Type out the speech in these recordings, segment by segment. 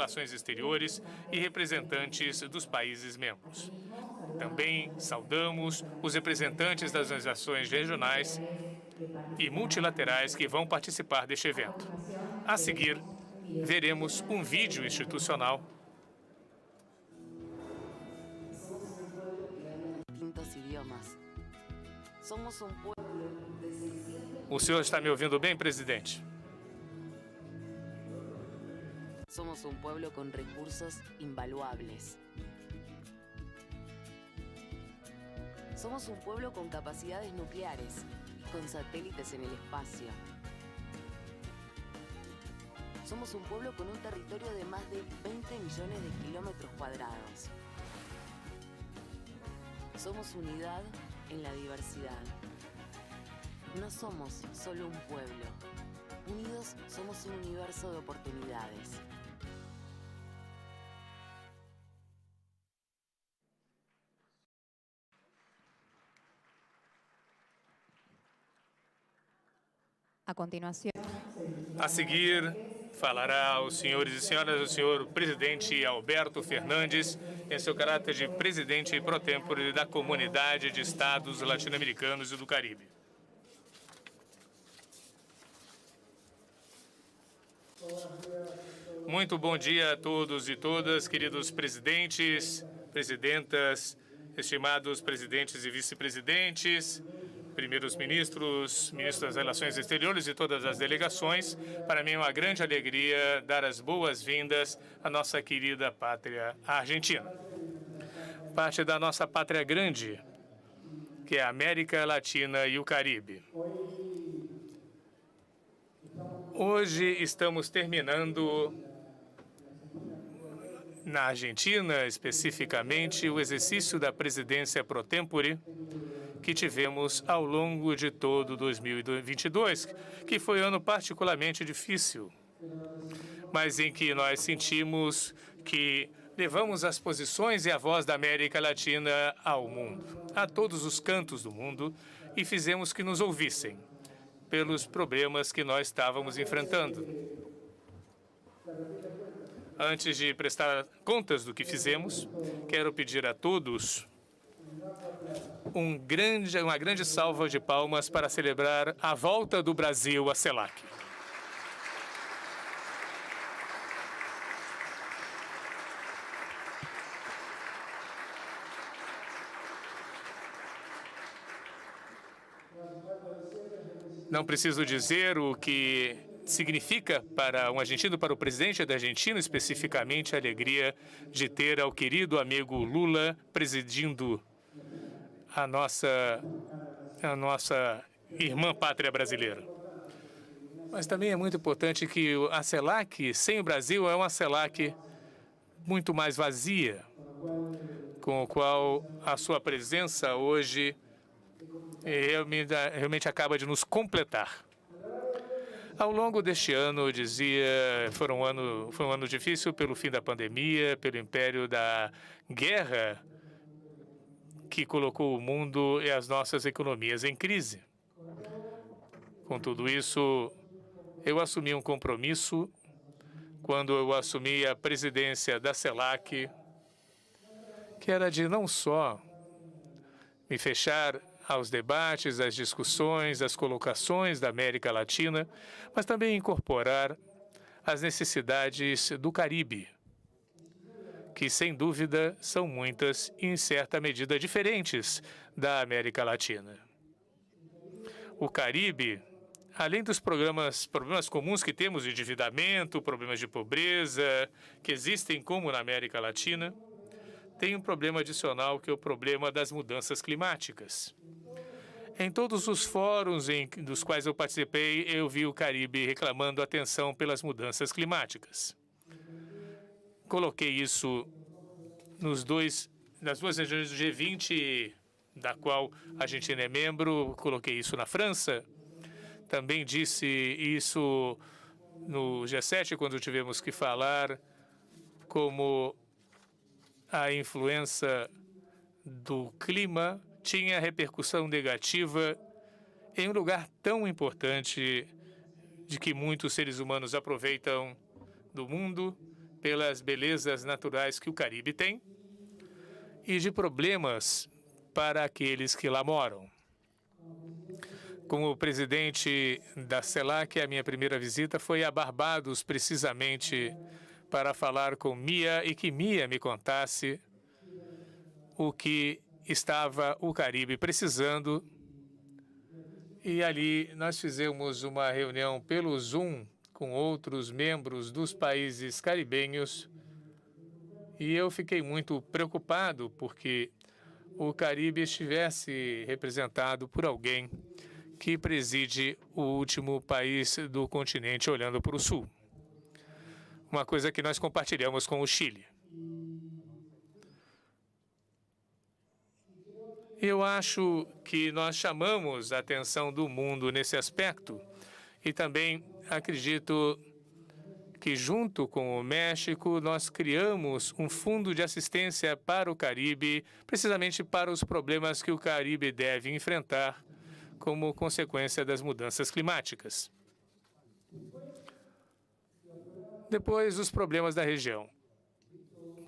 Relações Exteriores e representantes dos países membros. Também saudamos os representantes das organizações regionais e multilaterais que vão participar deste evento. A seguir, veremos um vídeo institucional. O senhor está me ouvindo bem, presidente? Somos un pueblo con recursos invaluables. Somos un pueblo con capacidades nucleares y con satélites en el espacio. Somos un pueblo con un territorio de más de 20 millones de kilómetros cuadrados. Somos unidad en la diversidad. No somos solo un pueblo. Unidos somos un universo de oportunidades. A continuação. A seguir, falará aos senhores e senhoras o senhor presidente Alberto Fernandes, em seu caráter de presidente pro tempore da Comunidade de Estados Latino-Americanos e do Caribe. Muito bom dia a todos e todas, queridos presidentes, presidentas, estimados presidentes e vice-presidentes, primeiros ministros, ministros das Relações Exteriores e todas as delegações. Para mim é uma grande alegria dar as boas-vindas à nossa querida pátria Argentina. Parte da nossa pátria grande, que é a América Latina e o Caribe. Hoje estamos terminando, na Argentina especificamente, o exercício da presidência pro tempore que tivemos ao longo de todo 2022, que foi um ano particularmente difícil, mas em que nós sentimos que levamos as posições e a voz da América Latina ao mundo, a todos os cantos do mundo, e fizemos que nos ouvissem pelos problemas que nós estávamos enfrentando. Antes de prestar contas do que fizemos, quero pedir a todos uma grande salva de palmas para celebrar a volta do Brasil à CELAC. Não preciso dizer o que significa para um argentino, para o presidente da Argentina, especificamente a alegria de ter ao querido amigo Lula presidindo a nossa irmã pátria brasileira. Mas também é muito importante que a CELAC, sem o Brasil, é uma CELAC muito mais vazia, com o qual a sua presença hoje realmente acaba de nos completar. Ao longo deste ano, eu dizia, foi um ano difícil pelo fim da pandemia, pelo império da guerra, que colocou o mundo e as nossas economias em crise. Com tudo isso, eu assumi um compromisso quando eu assumi a presidência da CELAC, que era de não só me fechar aos debates, às discussões, às colocações da América Latina, mas também incorporar as necessidades do Caribe, que, sem dúvida, são muitas e, em certa medida, diferentes da América Latina. O Caribe, além dos problemas comuns que temos de endividamento, problemas de pobreza, que existem como na América Latina, tem um problema adicional, que é o problema das mudanças climáticas. Em todos os fóruns dos quais eu participei, eu vi o Caribe reclamando atenção pelas mudanças climáticas. Coloquei isso nas duas regiões do G20, da qual a Argentina é membro, coloquei isso na França. Também disse isso no G7, quando tivemos que falar como a influência do clima tinha repercussão negativa em um lugar tão importante de que muitos seres humanos aproveitam do mundo, pelas belezas naturais que o Caribe tem e de problemas para aqueles que lá moram. Como presidente da CELAC, a minha primeira visita foi a Barbados, precisamente para falar com Mia e que Mia me contasse o que estava o Caribe precisando. E ali nós fizemos uma reunião pelo Zoom com outros membros dos países caribenhos e eu fiquei muito preocupado porque o Caribe estivesse representado por alguém que preside o último país do continente olhando para o sul. Uma coisa que nós compartilhamos com o Chile. Eu acho que nós chamamos a atenção do mundo nesse aspecto e também acredito que, junto com o México, nós criamos um fundo de assistência para o Caribe, precisamente para os problemas que o Caribe deve enfrentar como consequência das mudanças climáticas. Depois, os problemas da região,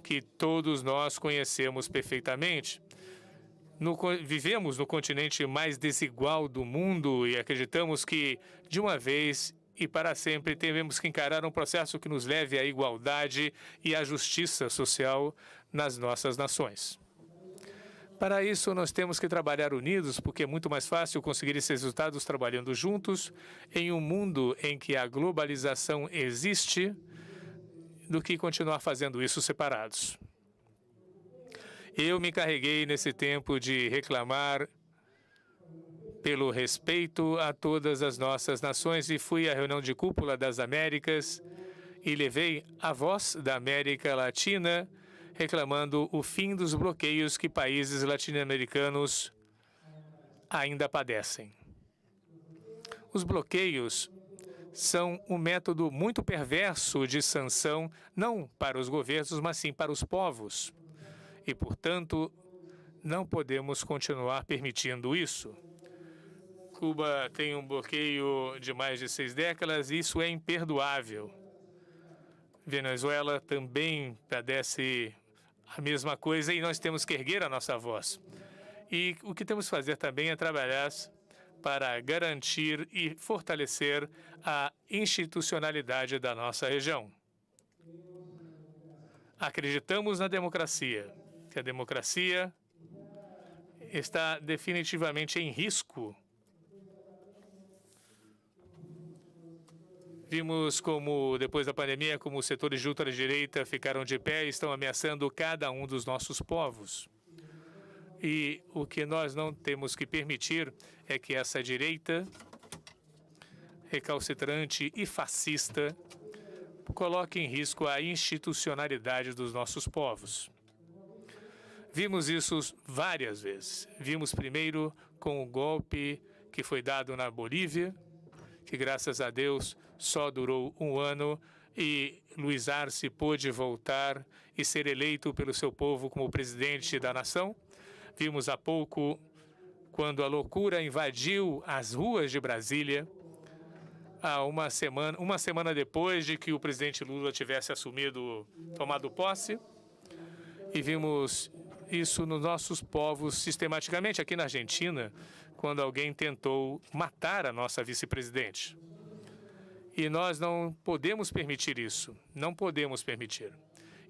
que todos nós conhecemos perfeitamente. Vivemos no continente mais desigual do mundo e acreditamos que, de uma vez e para sempre, temos que encarar um processo que nos leve à igualdade e à justiça social nas nossas nações. Para isso, nós temos que trabalhar unidos, porque é muito mais fácil conseguir esses resultados trabalhando juntos em um mundo em que a globalização existe do que continuar fazendo isso separados. Eu me encarreguei nesse tempo de reclamar pelo respeito a todas as nossas nações e fui à reunião de cúpula das Américas e levei a voz da América Latina reclamando o fim dos bloqueios que países latino-americanos ainda padecem. Os bloqueios são um método muito perverso de sanção, não para os governos, mas sim para os povos. E, portanto, não podemos continuar permitindo isso. Cuba tem um bloqueio de mais de 6 décadas e isso é imperdoável. Venezuela também padece a mesma coisa e nós temos que erguer a nossa voz. E o que temos que fazer também é trabalhar para garantir e fortalecer a institucionalidade da nossa região. Acreditamos na democracia, que a democracia está definitivamente em risco. Vimos como, depois da pandemia, como os setores de ultradireita ficaram de pé e estão ameaçando cada um dos nossos povos. E o que nós não temos que permitir é que essa direita recalcitrante e fascista coloque em risco a institucionalidade dos nossos povos. Vimos isso várias vezes. Vimos primeiro com o golpe que foi dado na Bolívia, que, graças a Deus, só durou 1 ano e Luiz Arce pôde voltar e ser eleito pelo seu povo como presidente da nação. Vimos há pouco quando a loucura invadiu as ruas de Brasília, há uma semana depois de que o presidente Lula tivesse tomado posse. E vimos isso nos nossos povos sistematicamente aqui na Argentina, quando alguém tentou matar a nossa vice-presidente. E nós não podemos permitir isso, não podemos permitir.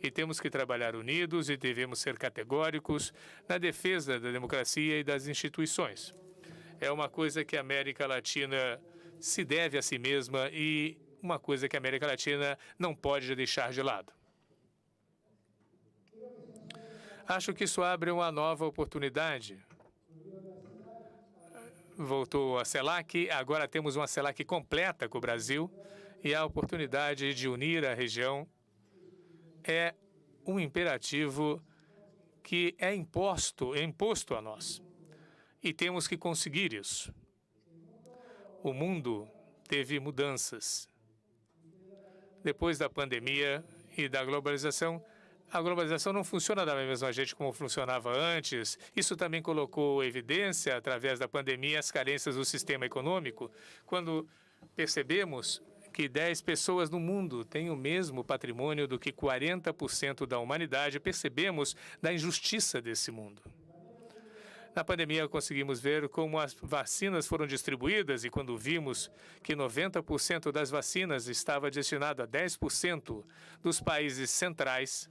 E temos que trabalhar unidos e devemos ser categóricos na defesa da democracia e das instituições. É uma coisa que a América Latina se deve a si mesma e uma coisa que a América Latina não pode deixar de lado. Acho que isso abre uma nova oportunidade. Voltou a CELAC, agora temos uma CELAC completa com o Brasil e a oportunidade de unir a região é um imperativo que é imposto a nós. E temos que conseguir isso. O mundo teve mudanças. Depois da pandemia e da globalização, a globalização não funciona da mesma jeito como funcionava antes. Isso também colocou evidência, através da pandemia, as carências do sistema econômico, quando percebemos que 10 pessoas no mundo têm o mesmo patrimônio do que 40% da humanidade, percebemos da injustiça desse mundo. Na pandemia, conseguimos ver como as vacinas foram distribuídas e quando vimos que 90% das vacinas estava destinado a 10% dos países centrais,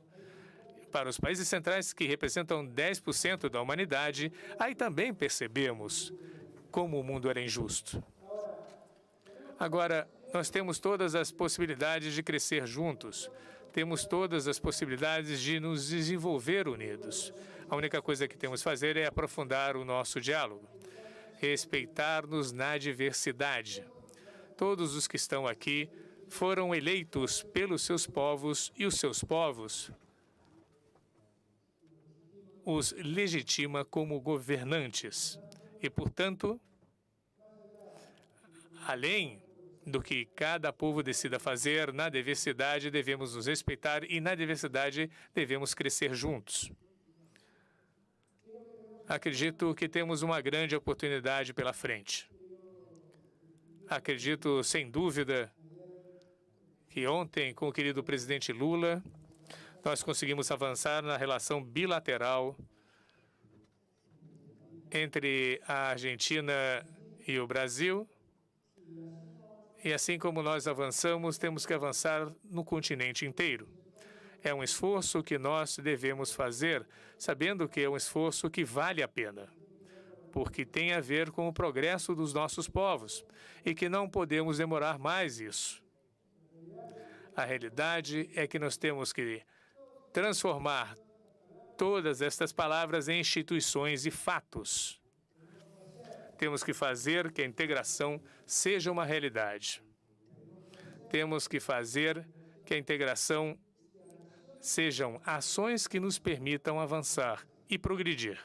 para os países centrais que representam 10% da humanidade, aí também percebemos como o mundo era injusto. Agora, nós temos todas as possibilidades de crescer juntos. Temos todas as possibilidades de nos desenvolver unidos. A única coisa que temos que fazer é aprofundar o nosso diálogo, respeitar-nos na diversidade. Todos os que estão aqui foram eleitos pelos seus povos e os seus povos os legitima como governantes. E, portanto, além do que cada povo decida fazer, na diversidade devemos nos respeitar e na diversidade devemos crescer juntos. Acredito que temos uma grande oportunidade pela frente. Acredito, sem dúvida, que ontem, com o querido presidente Lula, nós conseguimos avançar na relação bilateral entre a Argentina e o Brasil. E assim como nós avançamos, temos que avançar no continente inteiro. É um esforço que nós devemos fazer, sabendo que é um esforço que vale a pena, porque tem a ver com o progresso dos nossos povos e que não podemos demorar mais isso. A realidade é que nós temos que transformar todas estas palavras em instituições e fatos. Temos que fazer que a integração seja uma realidade. Temos que fazer que a integração sejam ações que nos permitam avançar e progredir.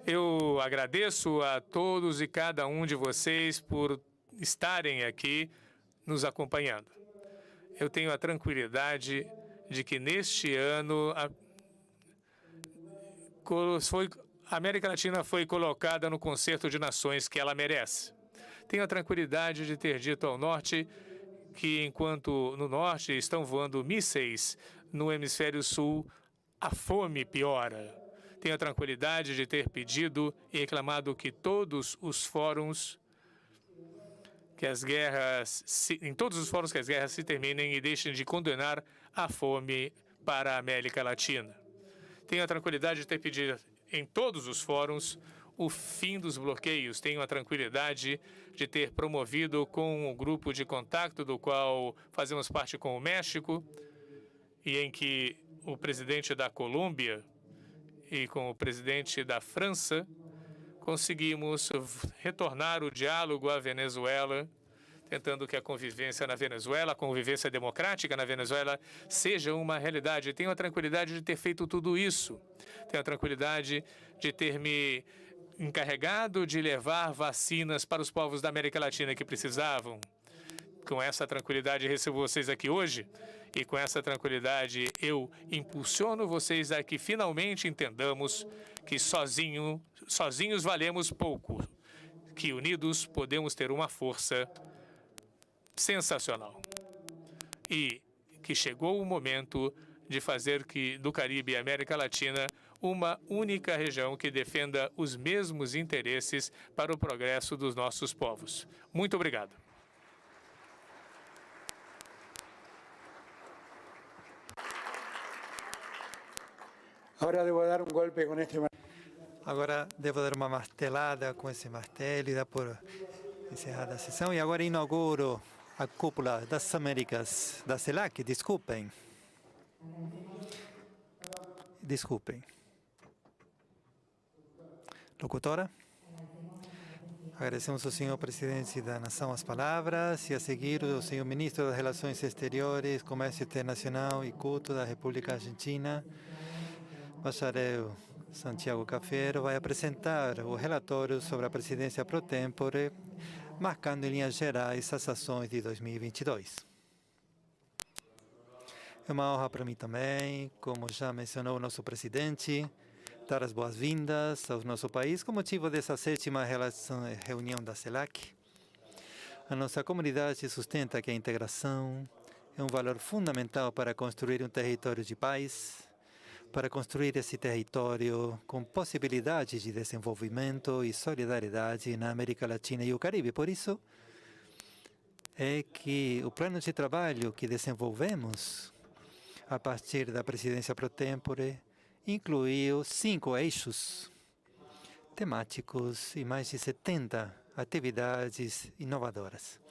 Eu agradeço a todos e cada um de vocês por estarem aqui nos acompanhando. Eu tenho a tranquilidade de que neste ano a América Latina foi colocada no concerto de nações que ela merece. Tenho a tranquilidade de ter dito ao Norte que, enquanto no Norte estão voando mísseis, no Hemisfério Sul a fome piora. Tenho a tranquilidade de ter pedido e reclamado que todos os fóruns em todos os fóruns que as guerras se terminem e deixem de condenar a fome para a América Latina. Tenho a tranquilidade de ter pedido em todos os fóruns o fim dos bloqueios. Tenho a tranquilidade de ter promovido com o grupo de contato do qual fazemos parte com o México e em que o presidente da Colômbia e com o presidente da França conseguimos retornar o diálogo à Venezuela, tentando que a convivência na Venezuela, a convivência democrática na Venezuela, seja uma realidade. Tenho a tranquilidade de ter feito tudo isso. Tenho a tranquilidade de ter me encarregado de levar vacinas para os povos da América Latina que precisavam. Com essa tranquilidade, recebo vocês aqui hoje e com essa tranquilidade eu impulsiono vocês a que finalmente entendamos que sozinhos valemos pouco, que unidos podemos ter uma força sensacional. E que chegou o momento de fazer do Caribe e América Latina uma única região que defenda os mesmos interesses para o progresso dos nossos povos. Muito obrigado. Agora devo dar uma martelada com esse martelo e dar por encerrada a sessão. E agora inauguro a cúpula das Américas da CELAC. Desculpem. Locutora. Agradecemos ao senhor presidente da Nação as palavras e a seguir o senhor ministro das Relações Exteriores, Comércio Internacional e Culto da República Argentina, Bacharel Santiago Cafiero, vai apresentar o relatório sobre a presidência pro tempore, marcando em linhas gerais as ações de 2022. É uma honra para mim também, como já mencionou o nosso presidente, dar as boas-vindas ao nosso país com motivo dessa 7ª reunião da CELAC. A nossa comunidade sustenta que a integração é um valor fundamental para construir um território de paz, para construir esse território com possibilidades de desenvolvimento e solidariedade na América Latina e o Caribe. Por isso, é que o plano de trabalho que desenvolvemos a partir da presidência pro tempore incluiu 5 eixos temáticos e mais de 70 atividades inovadoras,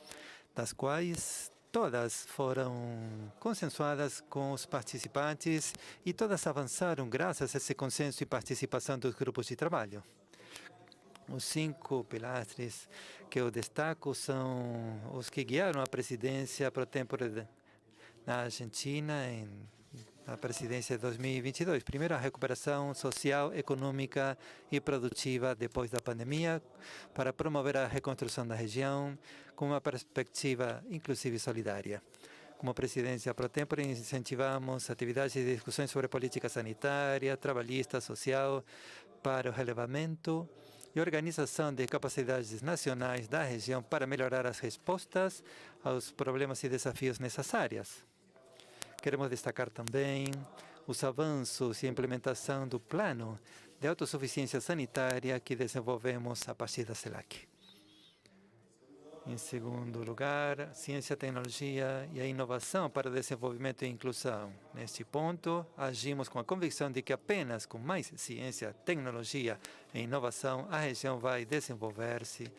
das quais todas foram consensuadas com os participantes e todas avançaram graças a esse consenso e participação dos grupos de trabalho. Os 5 pilares que eu destaco são os que guiaram a presidência pro tempore na Argentina na presidência de 2022. Primeiro, a recuperação social, econômica e produtiva depois da pandemia, para promover a reconstrução da região com uma perspectiva inclusiva e solidária. Como presidência pro tempore, incentivamos atividades e discussões sobre política sanitária, trabalhista, social, para o relevamento e organização de capacidades nacionais da região para melhorar as respostas aos problemas e desafios nessas áreas. Queremos destacar também os avanços e a implementação do plano de autossuficiência sanitária que desenvolvemos a partir da CELAC. Em segundo lugar, ciência, tecnologia e a inovação para o desenvolvimento e inclusão. Neste ponto, agimos com a convicção de que apenas com mais ciência, tecnologia e inovação a região vai desenvolver-se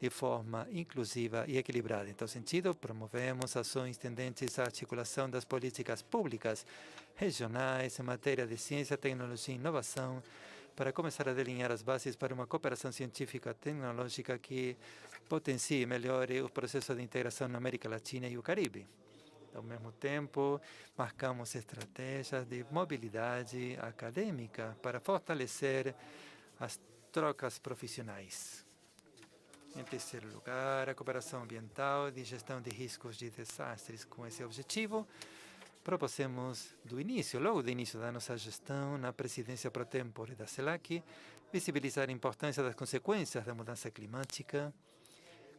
de forma inclusiva e equilibrada. Em tal sentido, promovemos ações tendentes à articulação das políticas públicas regionais em matéria de ciência, tecnologia e inovação para começar a delinear as bases para uma cooperação científica tecnológica que potencie e melhore o processo de integração na América Latina e o Caribe. Ao mesmo tempo, marcamos estratégias de mobilidade acadêmica para fortalecer as trocas profissionais. Em terceiro lugar, a cooperação ambiental e de gestão de riscos de desastres. Com esse objetivo, propusemos logo do início da nossa gestão, na presidência pro tempore da CELAC, visibilizar a importância das consequências da mudança climática,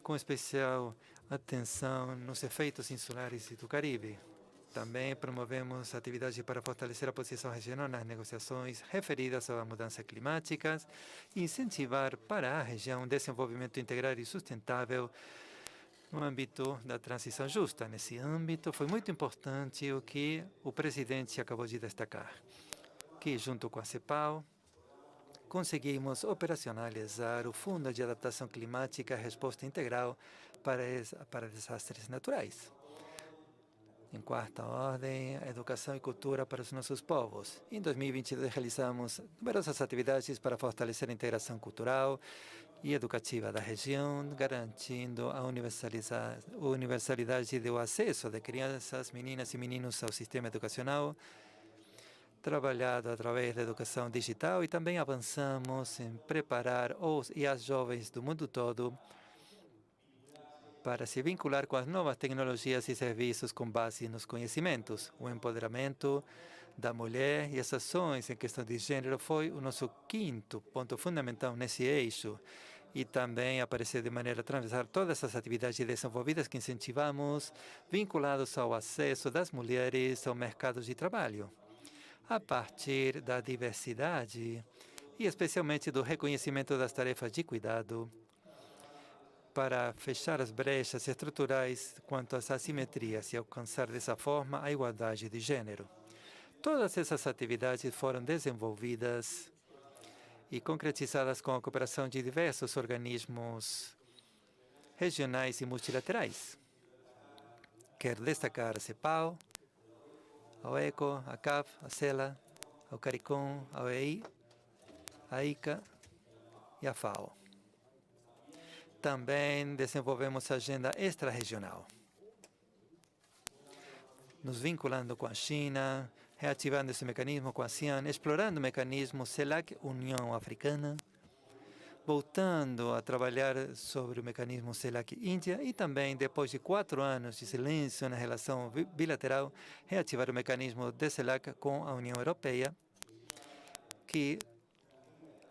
com especial atenção nos efeitos insulares do Caribe. Também promovemos atividades para fortalecer a posição regional nas negociações referidas à mudança climática e incentivar para a região um desenvolvimento integral e sustentável no âmbito da transição justa. Nesse âmbito, foi muito importante o que o presidente acabou de destacar, que, junto com a CEPAL, conseguimos operacionalizar o Fundo de Adaptação Climática e Resposta Integral para desastres naturais. Em quarta ordem, a educação e cultura para os nossos povos. Em 2022, realizamos numerosas atividades para fortalecer a integração cultural e educativa da região, garantindo a universalidade do acesso de crianças, meninas e meninos ao sistema educacional, trabalhado através da educação digital, e também avançamos em preparar os e as jovens do mundo todo para se vincular com as novas tecnologias e serviços com base nos conhecimentos. O empoderamento da mulher e as ações em questão de gênero foi o nosso quinto ponto fundamental nesse eixo, e também apareceu de maneira transversal todas as atividades desenvolvidas que incentivamos, vinculados ao acesso das mulheres ao mercado de trabalho, a partir da diversidade e especialmente do reconhecimento das tarefas de cuidado, para fechar as brechas estruturais quanto às assimetrias e alcançar dessa forma a igualdade de gênero. Todas essas atividades foram desenvolvidas e concretizadas com a cooperação de diversos organismos regionais e multilaterais. Quero destacar a CEPAL, a OECO, a CAF, a CELA, a CARICOM, a OEI, a ICA e a FAO. Também desenvolvemos a agenda extra-regional, nos vinculando com a China, reativando esse mecanismo com a ASEAN, explorando o mecanismo CELAC União Africana, voltando a trabalhar sobre o mecanismo CELAC Índia e também, depois de 4 anos de silêncio na relação bilateral, reativar o mecanismo de CELAC com a União Europeia, que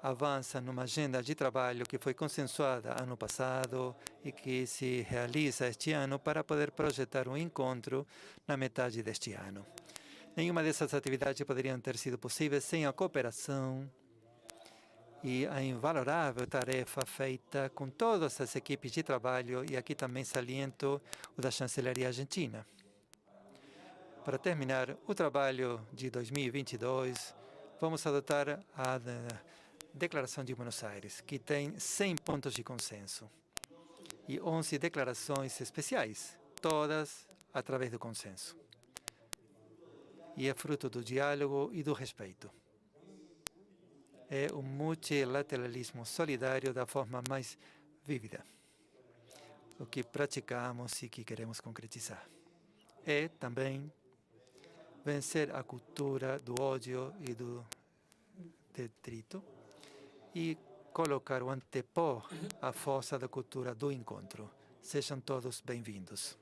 avança numa agenda de trabalho que foi consensuada ano passado e que se realiza este ano para poder projetar um encontro na metade deste ano. Nenhuma dessas atividades poderiam ter sido possíveis sem a cooperação e a invalorável tarefa feita com todas as equipes de trabalho, e aqui também saliento o da Chancelaria Argentina. Para terminar o trabalho de 2022, vamos adotar a Declaração de Buenos Aires, que tem 100 pontos de consenso e 11 declarações especiais, todas através do consenso. E é fruto do diálogo e do respeito. É o multilateralismo solidário da forma mais vívida, o que praticamos e que queremos concretizar. É também vencer a cultura do ódio e do detrito e colocar o antepor à força da cultura do encontro. Sejam todos bem-vindos.